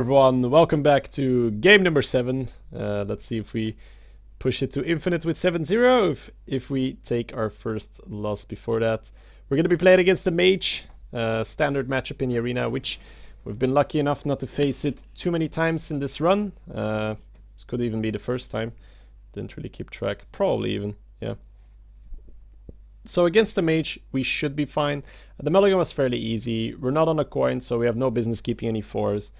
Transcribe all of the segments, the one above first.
Everyone, welcome back to game number 7. Let's see if we push it to infinite with 7-0. If we take our first loss before that. We're going to be playing against the mage. Standard matchup in the arena, which we've been lucky enough not to face it too many times in this run. This could even be the first time. Didn't really keep track. Probably even, yeah. So against the mage, we should be fine. The mulligan was fairly easy. We're not on a coin, so we have no business keeping any 4s.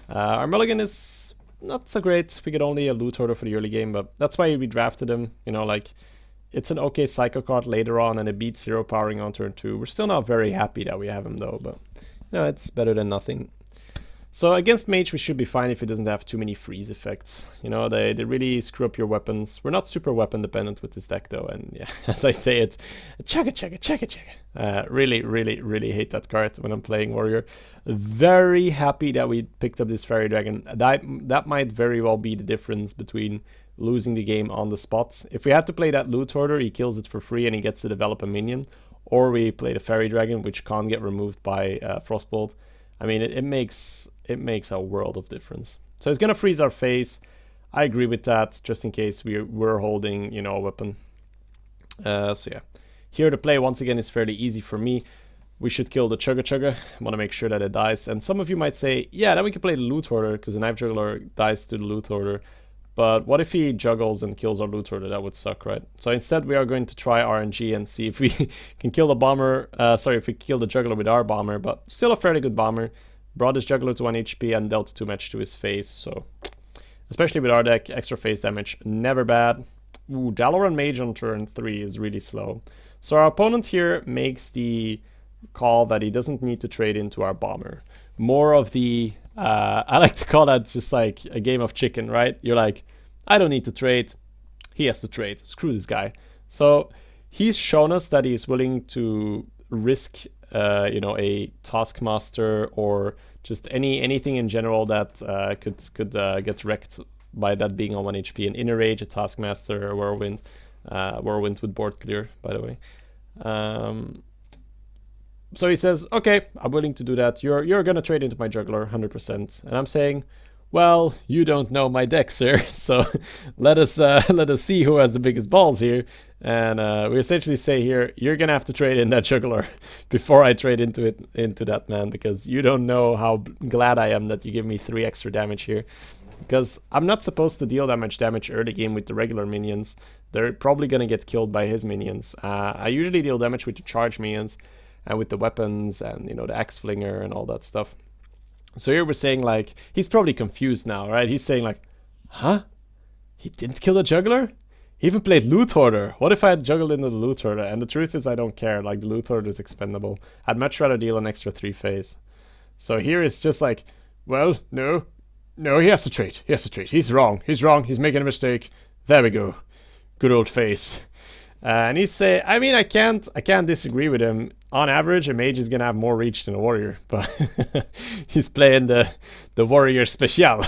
Our mulligan is not so great. We get only a loot order for the early game, but that's why we drafted him. You know, like, it's an okay psycho card later on, and it beats 0 powering on turn 2. We're still not very happy that we have him, though, but, you know, it's better than nothing. So against mage, we should be fine if he doesn't have too many freeze effects. You know, they really screw up your weapons. We're not super weapon dependent with this deck, though, and yeah, as I say it, check it. Really hate that card when I'm playing warrior. Very happy that we picked up this fairy dragon. That might very well be the difference between losing the game on the spot. If we had to play that loot order, he kills it for free and he gets to develop a minion, or we play the fairy dragon, which can't get removed by frostbolt. I mean, it makes a world of difference. So it's gonna freeze our face. I agree with that, just in case we're holding, you know, a weapon. So yeah, here the play once again is fairly easy for me. We should kill the Chugga Chugga. I want to make sure that it dies. And some of you might say, yeah, then we can play the loot order because the knife juggler dies to the loot order. But what if he juggles and kills our loot order? That would suck, right? So instead, we are going to try RNG and see if we can kill the bomber. If we kill the juggler with our bomber, but still a fairly good bomber. Brought his juggler to 1 HP and dealt too much to his face. So, especially with our deck, extra face damage, never bad. Ooh, Dalaran Mage on turn 3 is really slow. So our opponent here makes the call that he doesn't need to trade into our bomber. More of the I like to call that just like a game of chicken, right? You're like, I don't need to trade, he has to trade, screw this guy. So he's shown us that he's willing to risk you know, a taskmaster or just anything in general that could get wrecked by that being on 1 HP. An Inner Rage, a taskmaster, a whirlwind. Whirlwind with board clear, by the way. So he says, okay, I'm willing to do that. You're gonna trade into my juggler 100%. And I'm saying, well, you don't know my deck, sir. So let us see who has the biggest balls here. And we essentially say here, you're gonna have to trade in that juggler before I trade into that man, because you don't know how glad I am that you give me 3 extra damage here. Because I'm not supposed to deal that much damage early game with the regular minions. They're probably gonna get killed by his minions. I usually deal damage with the charge minions and with the weapons and, you know, the axe flinger and all that stuff. So here we're saying, like, he's probably confused now, right? He's saying like, huh? He didn't kill the juggler? He even played loot order. What if I had juggled into the loot order? And the truth is I don't care. Like, the loot order is expendable. I'd much rather deal an extra 3 phase. So here it's just like, well, no, he has to trade. He's wrong. He's making a mistake. There we go. Good old face. And he's saying, I mean, I can't disagree with him. On average, a mage is gonna have more reach than a warrior, but he's playing the warrior special.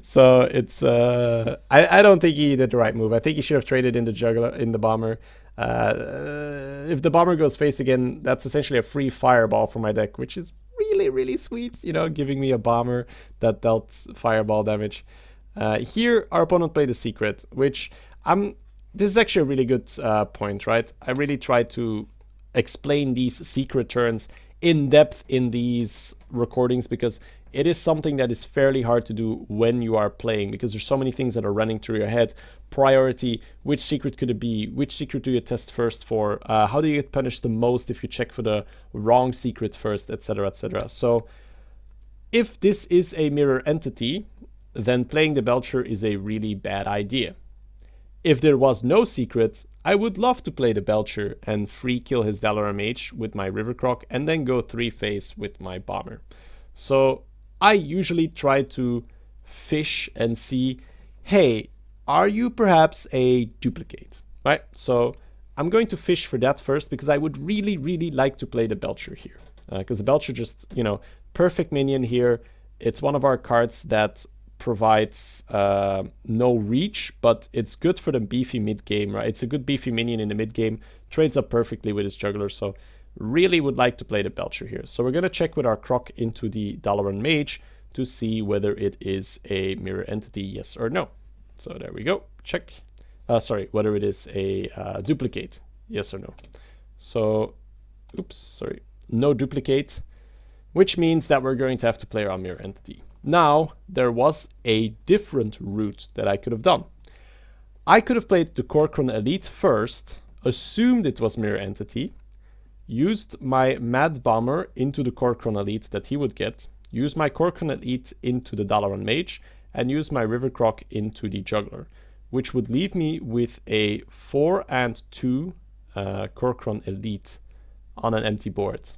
So it's I don't think he did the right move. I think he should have traded in the juggler, in the bomber. If the bomber goes face again, that's essentially a free fireball for my deck, which is really sweet. You know, giving me a bomber that dealt fireball damage. Here, our opponent played a secret, which this is actually a really good point, right? I really tried to explain these secret turns in depth in these recordings because it is something that is fairly hard to do when you are playing, because there's so many things that are running through your head. Priority, which secret could it be? Which secret do you test first for? How do you get punished the most if you check for the wrong secret first, etc., etc. So if this is a mirror entity, then playing the Belcher is a really bad idea. If there was no secret, I would love to play the Belcher and free kill his Dalaran Mage with my River Croc and then go 3 phase with my Bomber. So I usually try to fish and see, hey, are you perhaps a duplicate, right? So I'm going to fish for that first because I would really like to play the Belcher here. Because the Belcher just, you know, perfect minion here. It's one of our cards that provides no reach, but it's good for the beefy mid game, right? It's a good beefy minion in the mid game, trades up perfectly with his juggler, so really would like to play the Belcher here. So we're going to check with our Croc into the Dalaran Mage to see whether it is a mirror entity, yes or no. So there we go, check. Sorry, whether it is a duplicate, yes or no. So, oops, sorry, no duplicate, which means that we're going to have to play around mirror entity. Now, there was a different route that I could have done. I could have played the Korkron Elite first, assumed it was mirror entity, used my Mad Bomber into the Korkron Elite that he would get, use my Korkron Elite into the Dalaran Mage, and use my River Croc into the Juggler, which would leave me with a 4 and 2 Korkron Elite on an empty board.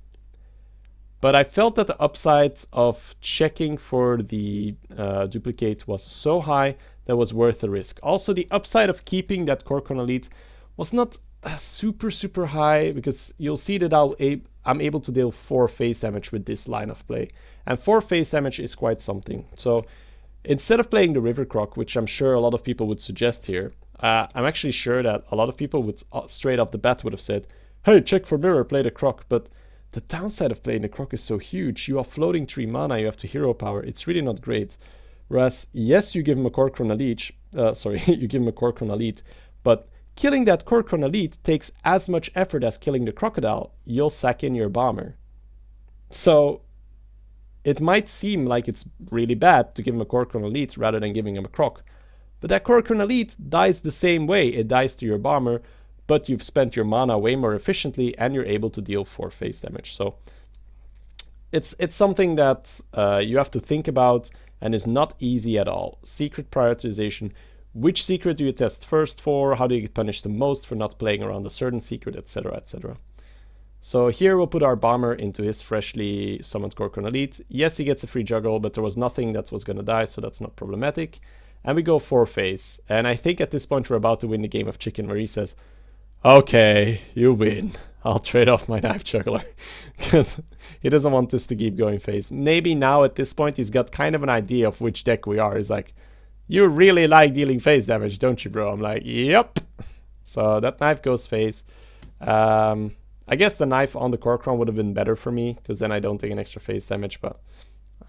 But I felt that the upside of checking for the duplicate was so high that was worth the risk. Also, the upside of keeping that Korkron Elite was not super high, because you'll see that I'm able to deal 4 phase damage with this line of play. And 4 phase damage is quite something. So instead of playing the River Croc, which I'm sure a lot of people would suggest here, I'm actually sure that a lot of people would straight off the bat would have said, hey, check for mirror, play the Croc. But the downside of playing the Croc is so huge. You are floating 3 mana, you have to hero power. It's really not great. Whereas, yes, you give him a Korkron Elite, you give him a Korkron Elite, but killing that Korkron Elite takes as much effort as killing the Crocodile. You'll sack in your Bomber. So it might seem like it's really bad to give him a Korkron Elite rather than giving him a Croc. But that Korkron Elite dies the same way. It dies to your Bomber, but you've spent your mana way more efficiently and you're able to deal 4 phase damage. So it's something that you have to think about and is not easy at all. Secret prioritization. Which secret do you test first for? How do you get punished the most for not playing around a certain secret, etc, etc. So here we'll put our Bomber into his freshly summoned Korkron Elite. Yes, he gets a free juggle, but there was nothing that was going to die, so that's not problematic. And we go 4 phase. And I think at this point we're about to win the game of chicken, where he says, okay, you win. I'll trade off my Knife Juggler. Because he doesn't want this to keep going phase. Maybe now at this point he's got kind of an idea of which deck we are. He's like, you really like dealing phase damage, don't you, bro? I'm like, yep. So that Knife goes phase. I guess the Knife on the Korkron would have been better for me, because then I don't take an extra phase damage, but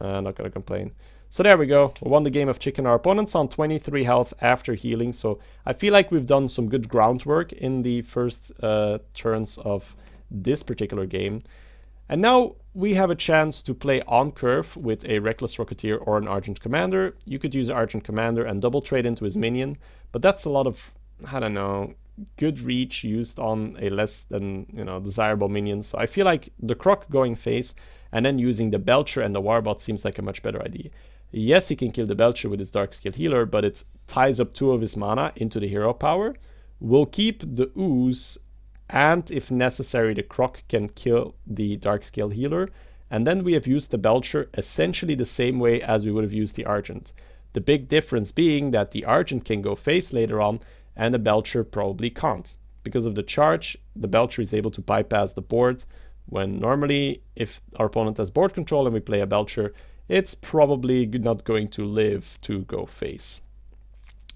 I'm not going to complain. So there we go. We won the game of chicken. Our opponent's on 23 health after healing, so I feel like we've done some good groundwork in the first turns of this particular game. And now we have a chance to play on curve with a Reckless Rocketeer or an Argent Commander. You could use Argent Commander and double trade into his minion, but that's a lot of, I don't know, good reach used on a less than, desirable minion. So I feel like the Croc going face and then using the Belcher and the Warbot seems like a much better idea. Yes, he can kill the Belcher with his Darkscale Healer, but it ties up 2 of his mana into the hero power. We'll keep the Ooze, and if necessary, the Croc can kill the Darkscale Healer. And then we have used the Belcher essentially the same way as we would have used the Argent. The big difference being that the Argent can go face later on, and the Belcher probably can't. Because of the charge, the Belcher is able to bypass the board, when normally, if our opponent has board control and we play a Belcher, it's probably not going to live to go face.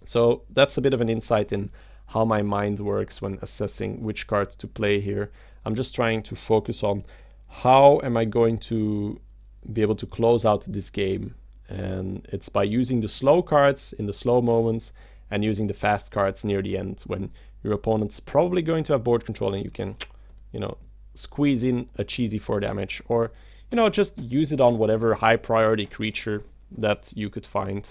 So that's a bit of an insight in how my mind works when assessing which cards to play here. I'm just trying to focus on how am I going to be able to close out this game. And it's by using the slow cards in the slow moments and using the fast cards near the end, when your opponent's probably going to have board control and you can, squeeze in a cheesy 4 damage, or just use it on whatever high priority creature that you could find.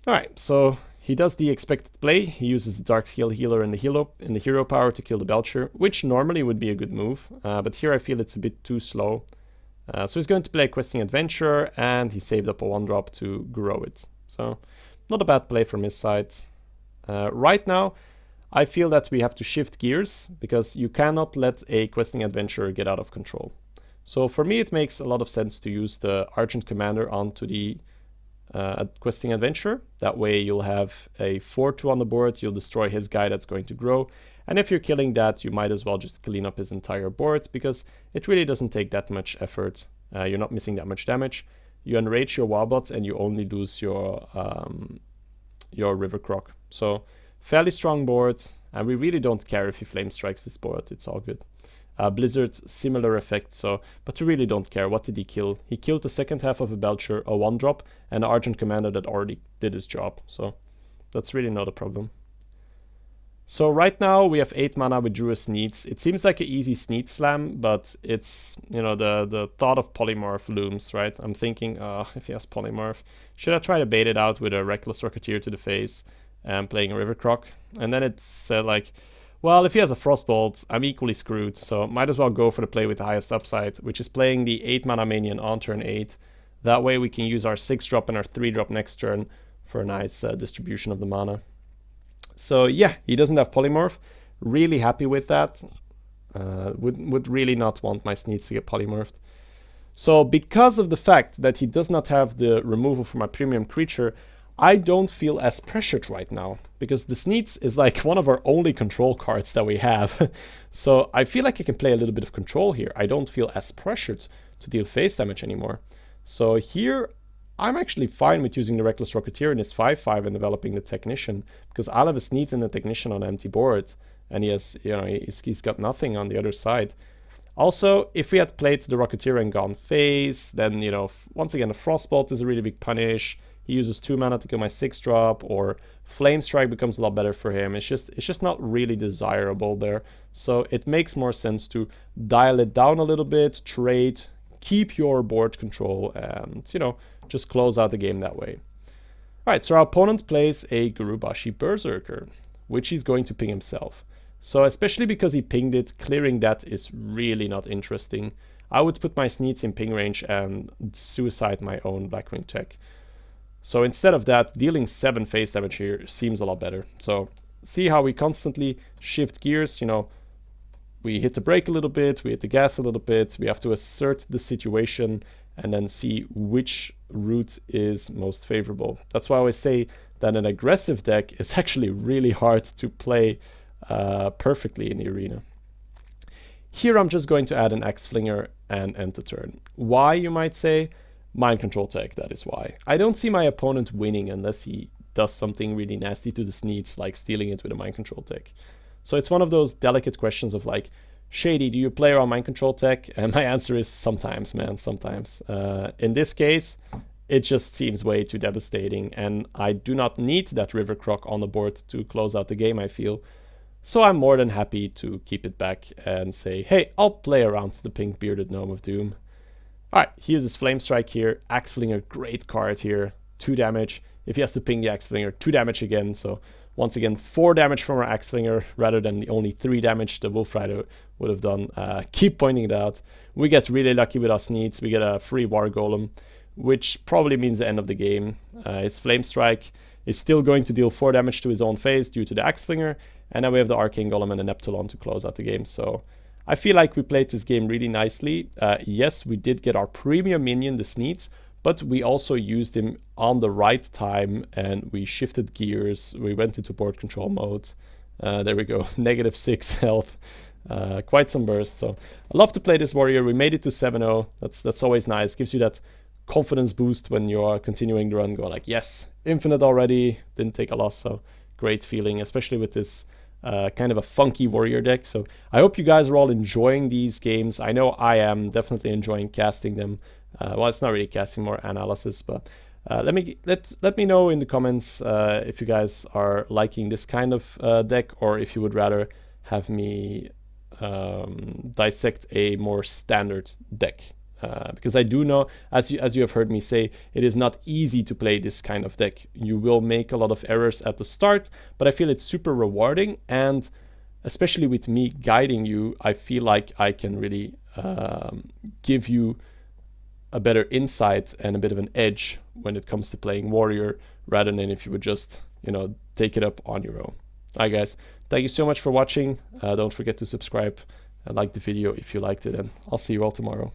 Alright, so he does the expected play. He uses the Darkscale Healer and the hero power to kill the Belcher, which normally would be a good move, but here I feel it's a bit too slow. So he's going to play Questing Adventurer, and he saved up a 1-drop to grow it. So not a bad play from his side. Right now, I feel that we have to shift gears, because you cannot let a Questing Adventurer get out of control. So for me, it makes a lot of sense to use the Argent Commander onto the Questing Adventurer. That way you'll have a 4-2 on the board, you'll destroy his guy that's going to grow, and if you're killing that, you might as well just clean up his entire board, because it really doesn't take that much effort. You're not missing that much damage. You enrage your Warbot and you only lose your River Croc. So fairly strong board, and we really don't care if he Flame Strikes this board, it's all good. Blizzard, similar effect, so, but we really don't care. What did he kill? He killed the second half of a Belcher, a 1-drop, and an Argent Commander that already did his job, so that's really not a problem. So right now we have 8 mana with Druid Sneeds. It seems like an easy Sneed slam, but it's, you know, the thought of Polymorph looms, right? I'm thinking, if he has Polymorph, should I try to bait it out with a Reckless Rocketeer to the face and playing a River Croc? And then it's like, well, if he has a Frostbolt, I'm equally screwed, so might as well go for the play with the highest upside, which is playing the 8 mana minion on turn 8. That way we can use our 6-drop and our 3-drop next turn for a nice distribution of the mana. So yeah, he doesn't have Polymorph. Really happy with that. Would really not want my Sneeds to get polymorphed. So because of the fact that he does not have the removal for my premium creature, I don't feel as pressured right now, because the Sneeds is like one of our only control cards that we have. So I feel like I can play a little bit of control here. I don't feel as pressured to deal face damage anymore. So here I'm actually fine with using the Reckless Rocketeer in his 5/5 and developing the Technician, because I'll have his Sneeds and the Technician on an empty board, and he has, you know, he's got nothing on the other side. Also, if we had played the Rocketeer and gone face, then, you know, once again, the Frostbolt is a really big punish. He uses 2 mana to kill my 6-drop, or Flame Strike becomes a lot better for him. It's just not really desirable there. So it makes more sense to dial it down a little bit, trade, keep your board control, and, you know, just close out the game that way. Alright, so our opponent plays a Gurubashi Berserker, which he's going to ping himself. So especially because he pinged it, clearing that is really not interesting. I would put my Sneeds in ping range and suicide my own Blackwing tech. So instead of that, dealing 7 face damage here seems a lot better. So see how we constantly shift gears, you know, we hit the brake a little bit, we hit the gas a little bit, we have to assert the situation and then see which route is most favorable. That's why I always say that an aggressive deck is actually really hard to play perfectly in the arena. Here I'm just going to add an Axe-Flinger and end the turn. Why, you might say? Mind Control tech, that is why. I don't see my opponent winning unless he does something really nasty to the Sneeds, like stealing it with a Mind Control tech. So it's one of those delicate questions of like, Shady, do you play around Mind Control tech? And my answer is sometimes, man, sometimes. In this case, it just seems way too devastating, and I do not need that River Croc on the board to close out the game, I feel. So I'm more than happy to keep it back and say, hey, I'll play around the Pink Bearded Gnome of Doom. Alright, he uses Flame Strike here. Axe-Flinger, great card here. 2 damage. If he has to ping the Axe-Flinger, 2 damage again. So once again, 4 damage from our Axe-Flinger rather than the only 3 damage the Wolf Rider would have done. Keep pointing it out. We get really lucky with our Sneeds. We get a free War Golem, which probably means the end of the game. His Flame Strike is still going to deal 4 damage to his own face due to the Axe-Flinger. And then we have the Arcane Golem and the Neptulon to close out the game. So I feel like we played this game really nicely. Yes, we did get our premium minion, the Sneeds, but we also used him on the right time and we shifted gears. We went into board control mode. There we go, -6 health. Quite some burst. So I love to play this warrior. We made it to 7-0. That's always nice. Gives you that confidence boost when you are continuing the run. Go like, yes, infinite already. Didn't take a loss. So great feeling, especially with this kind of a funky warrior deck. So I hope you guys are all enjoying these games. I know I am definitely enjoying casting them. Well, it's not really casting, more analysis, but let me know in the comments if you guys are liking this kind of deck, or if you would rather have me dissect a more standard deck. Because I do know, as you have heard me say, it is not easy to play this kind of deck. You will make a lot of errors at the start, but I feel it's super rewarding, and especially with me guiding you, I feel like I can really give you a better insight and a bit of an edge when it comes to playing warrior, rather than if you would just, you know, take it up on your own. Alright guys, thank you so much for watching. Don't forget to subscribe and like the video if you liked it, and I'll see you all tomorrow.